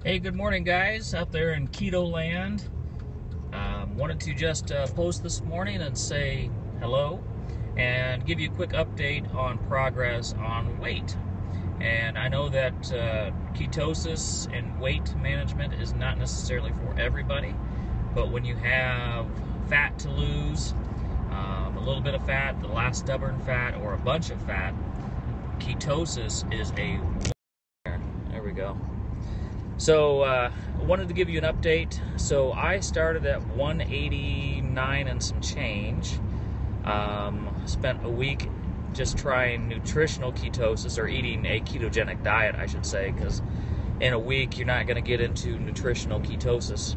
Hey, good morning, guys, out there in Keto land. Wanted to just post this morning and say hello and give you a quick update on progress on weight. And I know that ketosis and weight management is not necessarily for everybody, but when you have fat to lose, a little bit of fat, the last stubborn fat, or a bunch of fat, ketosis is a winner. There we go. So I wanted to give you an update. So I started at 189 and some change. Spent a week just trying nutritional ketosis, or eating a ketogenic diet, I should say, because in a week you're not going to get into nutritional ketosis.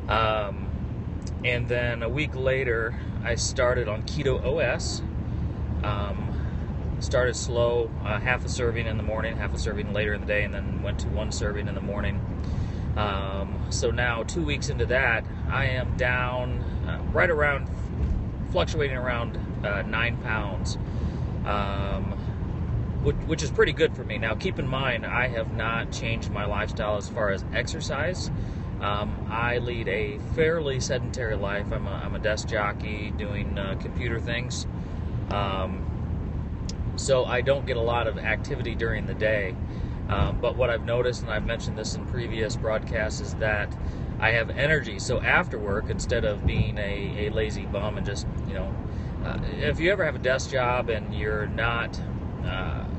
And then a week later I started on Ketosis. Started slow, half a serving in the morning, half a serving later in the day, and then went to one serving in the morning. So now 2 weeks into that, I am down right around, fluctuating around 9 pounds, which is pretty good for me. Now keep in mind, I have not changed my lifestyle as far as exercise. I lead a fairly sedentary life. I'm a desk jockey doing computer things. So I don't get a lot of activity during the day. But what I've noticed, and I've mentioned this in previous broadcasts, is that I have energy. So after work, instead of being a lazy bum and just, if you ever have a desk job and you're not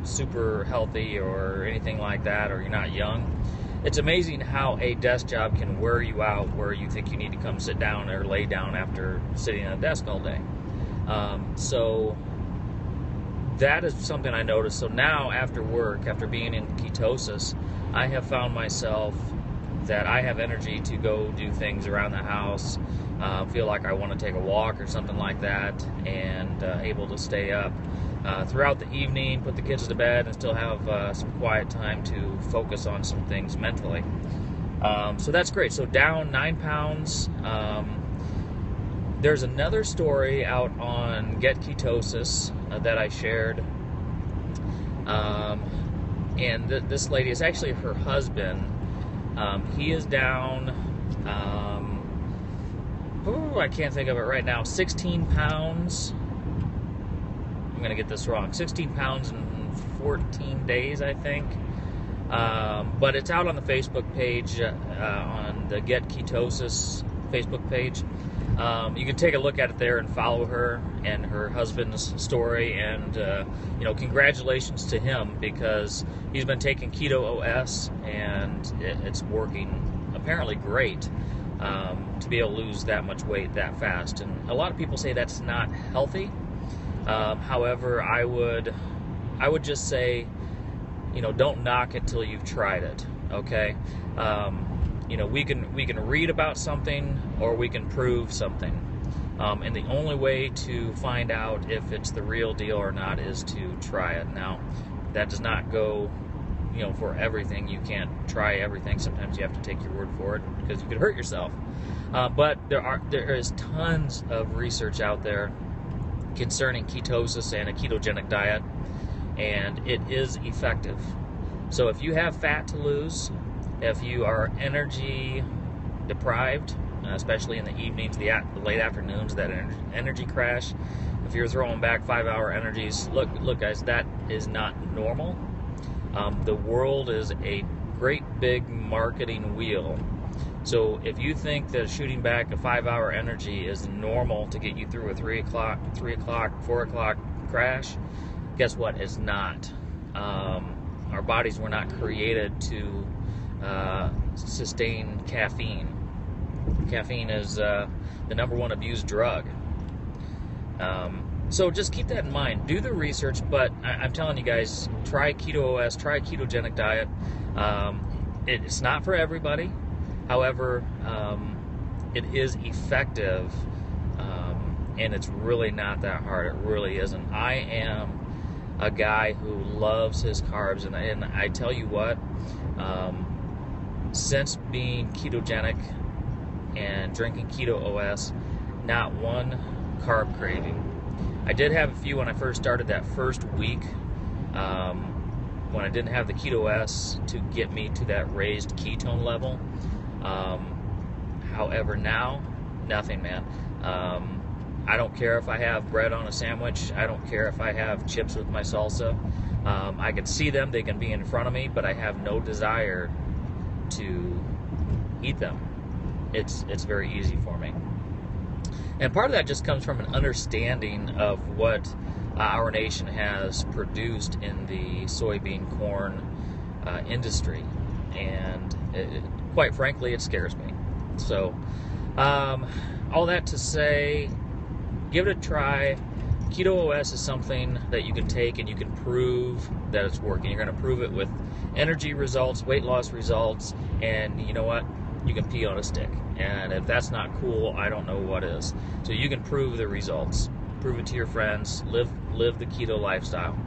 super healthy or anything like that, or you're not young, it's amazing how a desk job can wear you out, where you think you need to come sit down or lay down after sitting at a desk all day. So that is something I noticed. So now after work, after being in ketosis, I have found myself that I have energy to go do things around the house, feel like I want to take a walk or something like that, and able to stay up throughout the evening, put the kids to bed, and still have some quiet time to focus on some things mentally. So that's great. So down 9 pounds. There's another story out on Get Ketosis that I shared, and this lady is actually her husband. He is down, I can't think of it right now, 16 pounds. I'm going to get this wrong. 16 pounds in 14 days, I think. But it's out on the Facebook page, on the Get Ketosis Facebook page. You can take a look at it there and follow her and her husband's story, and congratulations to him, because he's been taking Ketosis and it's working apparently great, to be able to lose that much weight that fast. And a lot of people say that's not healthy. However, I would just say, don't knock it till you've tried it. Okay. We can read about something, or we can prove something, and the only way to find out if it's the real deal or not is to try it. Now, that does not go, for everything. You can't try everything. Sometimes you have to take your word for it, because you could hurt yourself. But there is tons of research out there concerning ketosis and a ketogenic diet, and it is effective. So if you have fat to lose, if you are energy deprived, especially in the evenings, the late afternoons, that energy crash, if you're throwing back 5-hour energies, look guys, that is not normal. The world is a great big marketing wheel. So if you think that shooting back a 5-hour energy is normal to get you through a 3 o'clock, 4 o'clock crash, guess what? It's not. Our bodies were not created to sustain caffeine. Caffeine is the #1 abused drug. So just keep that in mind. Do the research, but I'm telling you guys, try Ketosis, try a ketogenic diet. It's not for everybody. However, it is effective, and it's really not that hard. It really isn't. I am a guy who loves his carbs, and I tell you what, since being ketogenic and drinking Ketosis, not one carb craving. I did have a few when I first started that first week, when I didn't have the Ketosis to get me to that raised ketone level. However, now, nothing, man. I don't care if I have bread on a sandwich. I don't care if I have chips with my salsa. I can see them, they can be in front of me, but I have no desire to eat them. It's very easy for me. And part of that just comes from an understanding of what our nation has produced in the soybean corn industry. And quite frankly, it scares me. So, all that to say, give it a try. Ketosis is something that you can take and you can prove that it's working. You're going to prove it with energy results, weight loss results, and you know what? You can pee on a stick. And if that's not cool, I don't know what is. So you can prove the results. Prove it to your friends. Live the keto lifestyle.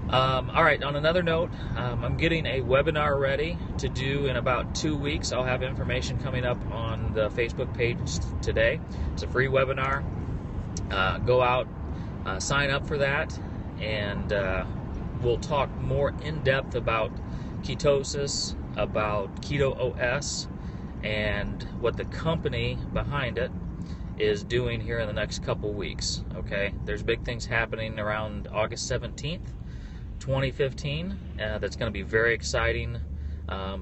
All right, on another note, I'm getting a webinar ready to do in about 2 weeks. I'll have information coming up on the Facebook page today. It's a free webinar. Go out, sign up for that, and we'll talk more in depth about ketosis, about Ketosis, and what the company behind it is doing here in the next couple weeks. Okay, there's big things happening around August 17th, 2015. That's going to be very exciting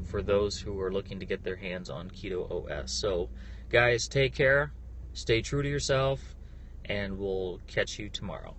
for those who are looking to get their hands on Ketosis. So, guys, take care, stay true to yourself, and we'll catch you tomorrow.